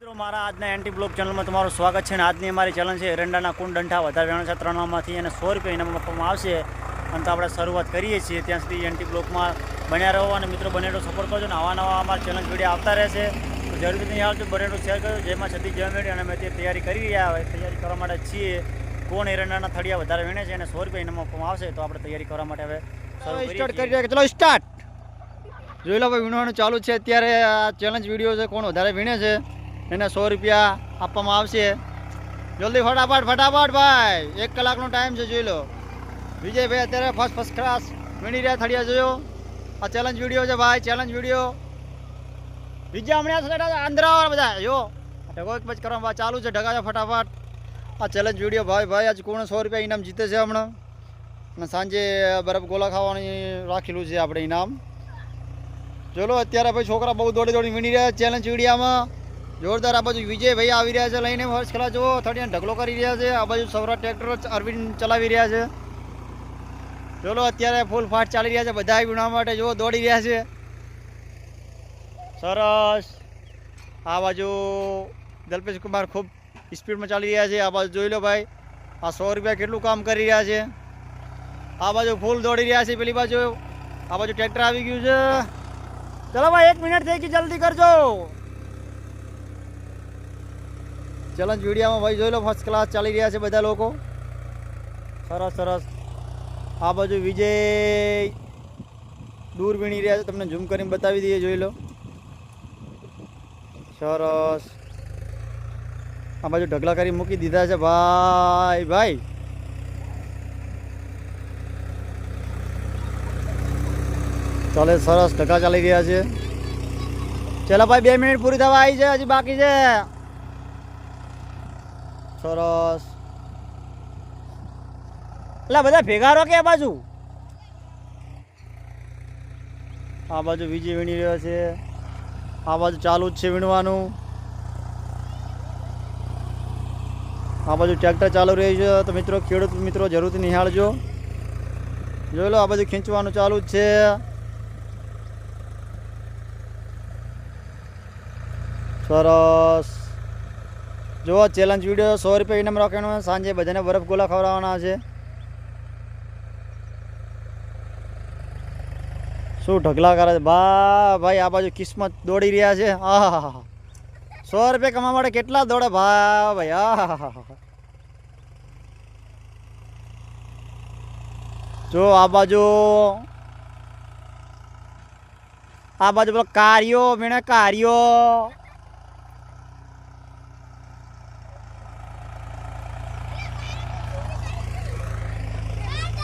મિત્રો મારા આજના એન્ટી બ્લોગ ચેનલમાં તમારું સ્વાગત છે અને આજની અમારી ચેનલ છે એરંડાના કુંડ ડંઠા વધારે વેણ છે 3માંથી અને 100 રૂપિયા ઇનામ આપવામાં આવશે અને તો આપણે શરૂઆત કરીએ છીએ ત્યાં સુધી એન્ટી બ્લોગમાં બન્યા રહો અને મિત્રો બનેલો સપોર્ટ કરજો અને નવા અમારા ચેનલ વિડીયો આવતા રહેશે તો જરૂરથી નહીં આવજો બનેલો શેર કરજો જેમાં છતી જવા મેળવી અને અમે તે તૈયારી કરી રહ્યા હોય તૈયારી કરવા માટે છીએ કોણ એરંડાના થડિયા વધારે વેણે છે અને 100 રૂપિયા ઇનામ આપવામાં આવશે તો આપણે તૈયારી કરવા માટે હવે સ્ટાર્ટ કરી રહ્યા ચલો સ્ટાર્ટ જોઈ લો ભાઈ વીણવાનું ચાલુ છે અત્યારે આ ચેલેન્જ વિડીયો છે કોણ વધારે વીણે છે એને 100 રૂપિયા આપવામાં આવશે જલ્દી ફટાફટ ભાઈ 1 કલાકનો ટાઈમ છે જોઈ લો વિજયભાઈ અત્યારે ફર્સ્ટ ક્લાસ વીણી રહ્યા થડિયા જોયો આ ચેલેન્જ વિડીયો છે ભાઈ ચેલેન્જ વિડીયો વિજય હમણાં આંધ્રા બધા જો ઢગો એક કરવામાં ચાલુ છે ઢગા ફટાફટ આ ચેલેન્જ વિડીયો ભાઈ આજ કોણ 100 રૂપિયા ઇનામ જીતે છે હમણાં અને સાંજે બરફ ગોલા ખાવાની રાખેલું છે આપણે ઇનામ ચલો અત્યારે ભાઈ છોકરા બહુ દોડી વીણી રહ્યા ચેલેન્જ વિડીયામાં જોરદાર આ બાજુ વિજયભાઈ આવી રહ્યા છે લઈને ફર્સ્ટ ક્લાસ જુઓ થડિયાને ઢગલો કરી રહ્યા છે આ બાજુ સૌરાષ્ટ્ર ટ્રેક્ટર અરવિંદ ચલાવી રહ્યા છે ચલો અત્યારે ફૂલ ફાસ્ટ ચાલી રહ્યા છે બધા વીણવા માટે જુઓ દોડી રહ્યા છે સરસ આ બાજુ દલ્પેશ કુમાર ખૂબ સ્પીડમાં ચાલી રહ્યા છે આ બાજુ જોઈ લો ભાઈ આ 100 રૂપિયા કેટલું કામ કરી રહ્યા છે આ બાજુ ફૂલ દોડી રહ્યા છે પેલી બાજુ આ બાજુ ટ્રેક્ટર આવી ગયું છે ચલો ભાઈ 1 મિનિટ થઈ ગઈ જલ્દી કરજો ચેલેન્જ વિડીયામાં ભાઈ જોઈ લો ફર્સ્ટ ક્લાસ ચાલી રહ્યા છે બધા લોકો સરસ આ બાજુ વિજય દૂર વીણી રહ્યા છે તમને ઝૂમ કરીને બતાવી દઈએ જોઈ લો સરસ આ બાજુ ઢગલા કરી મૂકી દીધા છે ભાઈ ચાલે સરસ ઢગા ચાલી રહ્યા છે ચલો ભાઈ 2 મિનિટ પૂરી થવા આવી છે હજી બાકી છે સરસ એટલે બધા ભેગા રહો કે આ બાજુ વિજય વીણી રહ્યો છે આ બાજુ ચાલુ જ છે વીણવાનું આ બાજુ ટ્રેક્ટર ચાલુ રહ્યું છે તો મિત્રો ખેડૂત મિત્રો જરૂરથી નિહાળજો જોઈ લો આ બાજુ ખીંચવાનું ચાલુ જ છે સરસ જો ચેલેન્જ વિડીયો 100 રૂપિયા ઇનામ રાખવાનો સાંજે બધાને બરફ ગોલા ખવડાવવાના છે શું ઢગલા કરે છે ભાઈ આ બાજુ કિસ્મત દોડી રહ્યા છે આહા 100 રૂપિયા કમાવા માટે કેટલા દોડે ભાઈ આહા જો આ બાજુ પેલો કાર્યો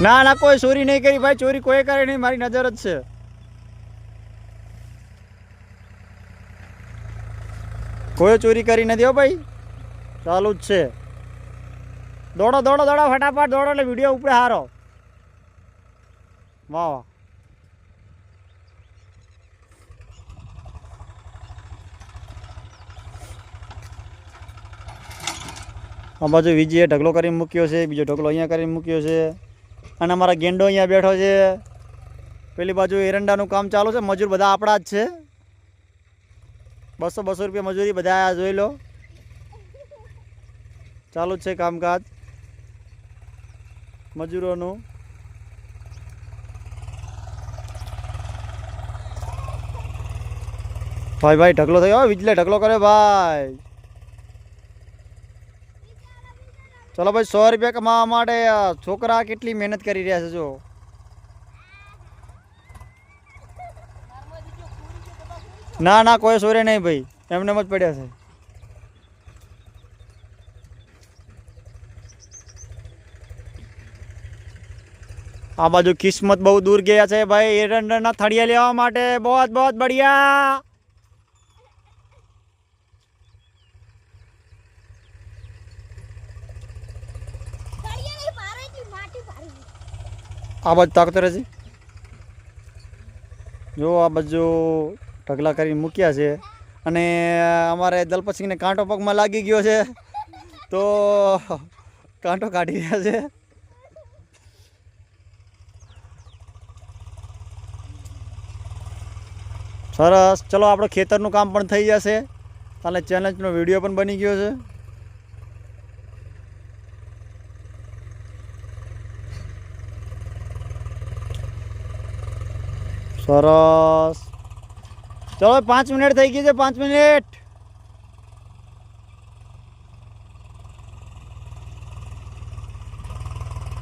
ના કોઈ ચોરી નહીં કરી ભાઈ ચોરી કોઈ કરે નહીં મારી નજર જ છે કોઈ ચોરી કરી નથી હો ભાઈ ચાલુ જ છે દોડો ફટાફટ દોડો એટલે વિડીયો ઉપર હારો વાહ આ બાજુ વિજયે ઢગલો કરીને મૂક્યો છે બીજો ઢગલો અહીંયા કરીને મૂક્યો છે અને અમારા ગેંડો અહીંયા બેઠો છે પેલી બાજુ એરંડાનું કામ ચાલુ છે મજૂર બધા આપણા જ છે 200 રૂપિયા મજૂરી બધા આ જોઈ લો ચાલુ જ છે કામકાજ મજૂરોનું ભાઈ ઢગલો થયો વિજલે ઢગલો કરે ભાઈ ચલો ભાઈ 100 રૂપિયા કમાવા માટે છોકરા કેટલી મહેનત કરી રહ્યા છે જો ના કોઈ સોરે નહીં ભાઈ એમને જ પડ્યા છે આ બાજુ કિસ્મત બહુ દૂર ગયા છે ભાઈ એરંડાના થડિયા લેવા માટે બહુ બઢિયા આ બાજુ તાકતો રહેશે જો આ બાજુ ઢગલા કરી મૂક્યા છે અને અમારે દલપતસિંહને કાંટો પગમાં લાગી ગયો છે તો કાંટો કાઢી રહ્યા છે સરસ ચલો આપણો ખેતરનું કામ પણ થઈ જશે કાલે ચેલેન્જનો વિડીયો પણ બની ગયો છે. સરસ. ચલો 5 મિનિટ થઈ ગઈ છે. 5 મિનિટ.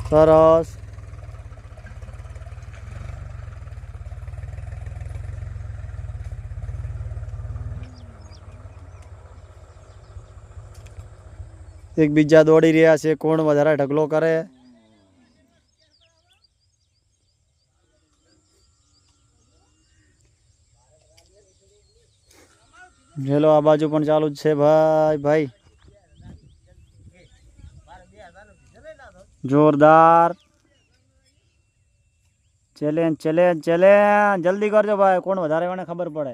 સરસ. એકબીજા દોડી રહ્યા છે. કોણ વધારે ઢગલો કરે. હેલો, આ બાજુ પણ ચાલુ જ છે ભાઈ. ભાઈ જોરદાર ચેલેન્જ ચેલેન્જ ચેલેન્જ. જલ્દી કરજો ભાઈ. કોણ વધારે મને ખબર પડે.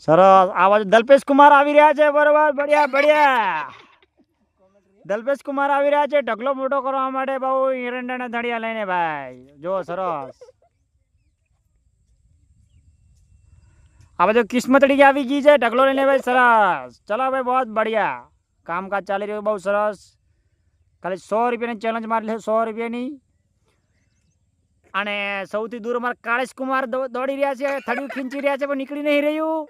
સરસ. આ બાજુ દલ્પેશ કુમાર આવી રહ્યા છે. બરોબર, બઢિયા બઢિયા. દલ્પેશ કુમાર આવી રહ્યા છે ઢગલો મોટો કરવા માટે. બહુ એરંડાના ધડિયા લઈને ભાઈ. જો સરસ. આ બાજુ કિસ્મતડી આવી ગઈ છે ઢગલો લઈને ભાઈ. સરસ. ચલો ભાઈ, બહુ બઢિયા કામકાજ ચાલી રહ્યું. બહુ સરસ. ખાલી 100 રૂપિયાની ચેલેન્જ મારી લે. 100 રૂપિયાની. અને સૌથી દૂર અમારા કાળેશ કુમાર દોડી રહ્યા છે. થડિયું ખીંચી રહ્યા છે પણ નીકળી નહીં રહ્યું.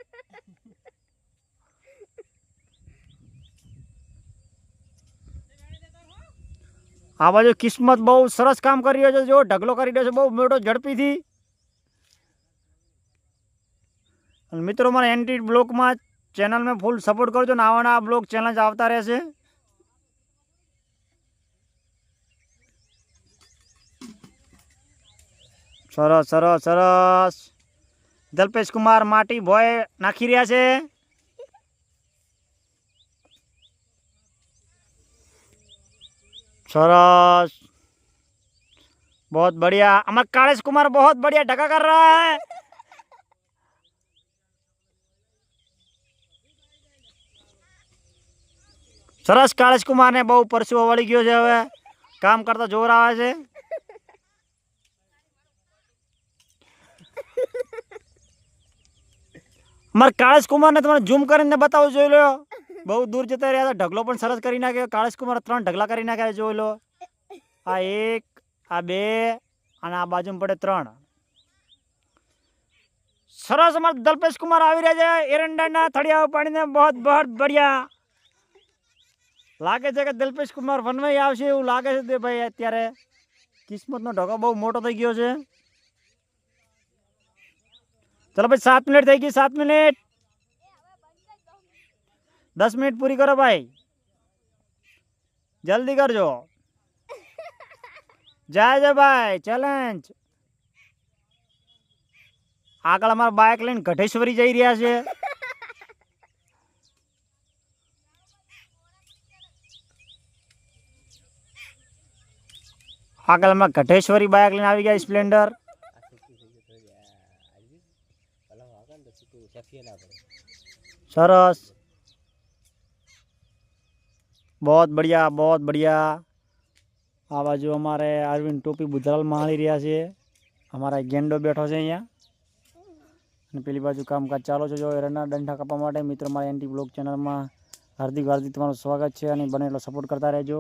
આ બાજુ કિસ્મત બહુ સરસ કામ કરી રહ્યો છે. જો ઢગલો કરી રહ્યો છે બહુ મોટો ઝડપીથી. મિત્રો, મારા એન્ટી બ્લોકમાં ચેનલમાં ફૂલ સપોર્ટ કરજો. નવા નવા બ્લોગ ચેલેન્જ આવતા રહેશે. સરસ સરસ સરસ. દલ્પેશ કુમાર માટી ભોય નાખી રહ્યા છે. सरस. बहुत बढ़िया. हमारा कालेश कुमार बहुत बढ़िया ढका कर रहा है. सरस. कालेश कुमार ने बहु परसुओ वળી ગયો છે. હવે કામ કરતા જોર આવે છે. અમારા કાલેશ કુમાર ને તમને ઝૂમ કરીને બતાવું. જોઈ લો, બહુ દૂર જતા રહ્યા હતા. ઢગલો પણ સરસ કરી નાખ્યો. કાલેશ કુમાર 3 ઢગલા કરી નાખ્યા. જોઈ લો, આ 1, આ 2 અને આ બાજુ પડે 3. સરસ. અમારા દલ્પેશ કુમાર આવી રહ્યા છે એરંડાના થડિયા પાડીને. बहुत बहुत बढ़िया. લાગે છે કે દલ્પેશ કુમાર વનવાઈ આવશે એવું લાગે છે ભાઈ. અત્યારે કિસ્મતનો ઢગો બહુ મોટો થઈ ગયો છે. ચલો ભાઈ, 7 મિનિટ થઈ ગઈ. 7 મિનિટ. 10 મિનિટ પૂરી કરો ભાઈ. જલ્દી કરજો. જાય છે ભાઈ ચેલેન્જ. આગળ અમારા બાઇક લઈને ગઢેશ્વરી જઈ રહ્યા છે. આગળ અમે ગઢેશ્વરી બાઇક લઈને આવી ગયા. સ્પ્લેન્ડર. સરસ. बहुत बढ़िया बहुत बढ़िया. આ બાજુ અમારે અરવિંદ ટોપી બુધરાલ માળી રહ્યા છે. અમારા ગેંડો બેઠો છે અહીંયા. અને પેલી બાજુ કામકાજ ચાલો છે. જો એરંડા ડંઠા કાપવા માટે. મિત્રો, મારા એન્ટી બ્લોગ ચેનલમાં હાર્દિક હાર્દિક તમારું સ્વાગત છે. અને બને એટલો સપોર્ટ કરતા રહેજો.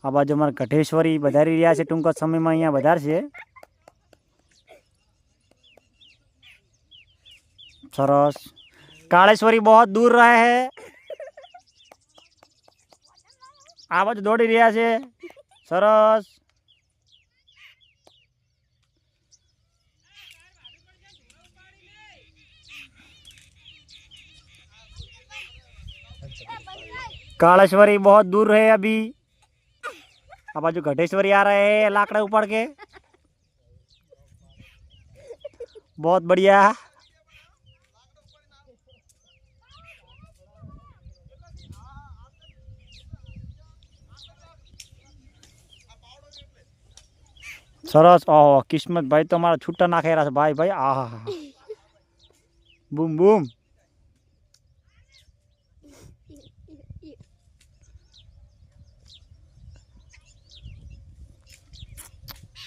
આ બાજુ અમારે ગઢેશ્વરી વધારી રહ્યા છે. ટૂંક જ સમયમાં અહીંયા વધારશે. સરસ. कालेश्वरी बहुत दूर रहे है. आ बाजू दौड़ी રહ્યા છે. સરસ. कालेश्वरी बहुत दूर है अभी. आ बाजू घटेश्वरी आ रहे हैं लाकड़ा उपाड़ के. बहुत बढ़िया. सरस. ओह, किस्मत भाई तो हमारा छुट्टा नाखे रहा भाई. भाई आहा, बूम बूम.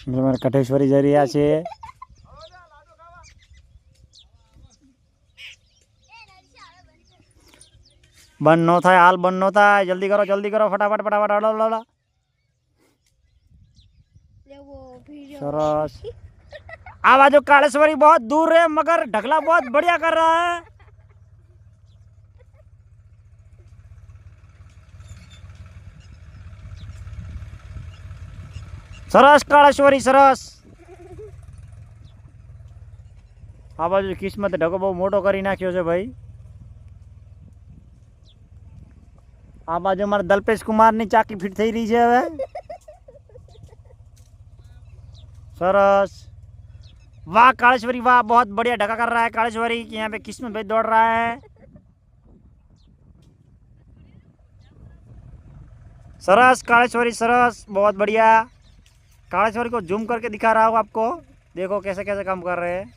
અમારે કઠેશ્વરી જઈ રહ્યા છે. બંધ નો થાય, હાલ બંધ નો થાય. જલ્દી કરો ફટાફટ ફટાફટ. હલો. सरस. आवाज कालेश्वरी बहुत दूर है मगर ढकला बहुत बढ़िया कर रहा है. सरस कालेश्वरी सरस. आ बाजू किस्मत ढको बहुत मोटो करी नाख्यो छे भाई. आ बाजू हमारे दल्पेश कुमार नी चाकी फिट थई रही है हवे. सरस. वाह कालेश्वरी वाह, बहुत बढ़िया ढका कर रहा है कालेश्वरी. यहाँ पे किस्मत भाई दौड़ रहा है. सरस कालेश्वरी सरस, बहुत बढ़िया. कालेश्वरी को जूम करके दिखा रहा हूँ आपको. देखो कैसे कैसे काम कर रहे हैं.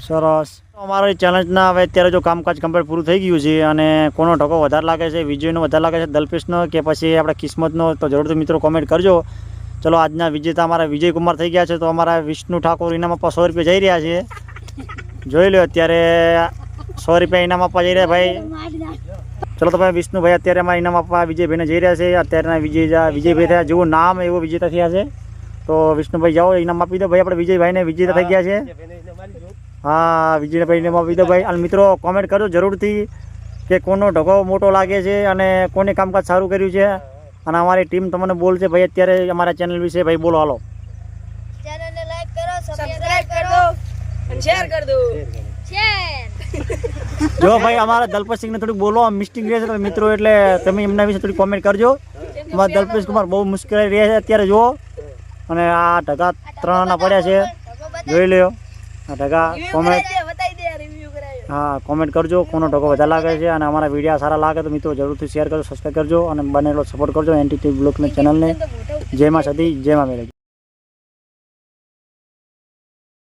સરસ. અમારી ચેલેન્જના હવે અત્યારે જો કામકાજ કમ્પ્લીટ પૂરું થઈ ગયું છે અને કોનો ઢકો વધારે લાગે છે, વિજયનો વધારે લાગે છે, દલ્પેશનો કે પછી આપણે કિસ્મતનો, તો જરૂરથી મિત્રો કોમેન્ટ કરજો. ચલો આજના વિજેતા અમારા વિજયકુમાર થઈ ગયા છે, તો અમારા વિષ્ણુ ઠાકોર ઇનામ આપવા 100 રૂપિયા જઈ રહ્યા છે. જોઈ લો અત્યારે 100 રૂપિયા ઇનામ આપવા જઈ રહ્યા ભાઈ. ચલો તો ભાઈ વિષ્ણુભાઈ અત્યારે અમારા ઇનામ આપવા વિજયભાઈને જઈ રહ્યા છે. અત્યારના વિજયભાઈ થયા જેવું નામ એવું વિજેતા થયા છે. તો વિષ્ણુભાઈ જાઓ ઇનામ આપી દો ભાઈ. આપણે વિજયભાઈને વિજેતા થઈ ગયા છે. હા વિજયભાઈને આપી દો ભાઈ. અને મિત્રો કોમેન્ટ કરજો જરૂરથી કે કોનો ઢગો મોટો લાગે છે અને કોને કામકાજ સારું કર્યું છે. અને અમારી ટીમ તમને બોલશે ભાઈ અત્યારે અમારા ચેનલ વિશે ભાઈ બોલો. હાલો, ચેનલને લાઈક કરો, સબસ્ક્રાઇબ કરો અને શેર કરી દો. જો ભાઈ અમારા દલ્પેશ સિંહને થોડીક બોલો મિસ્ટેક રહે છે મિત્રો, એટલે તમે એમના વિશે થોડી કોમેન્ટ કરજો. અમારા દલ્પેશ કુમાર બહુ મુશ્કેલી રહે છે અત્યારે જુઓ. અને આ ઢગા 3 ના પડ્યા છે, જોઈ લ્યો. આ ઢગા કોમેન્ટ, હા કોમેન્ટ કરજો કોનો ઢગો વધારે લાગે છે. અને અમારા વિડીયો સારા લાગે તો મિત્રો જરૂરથી શેર કરજો, સબસ્ક્રાઈબ કરજો અને બનેલો સપોર્ટ કરજો એનટીટી બ્લોગની ચેનલને. જય માં સતી, જય માં મેળવી.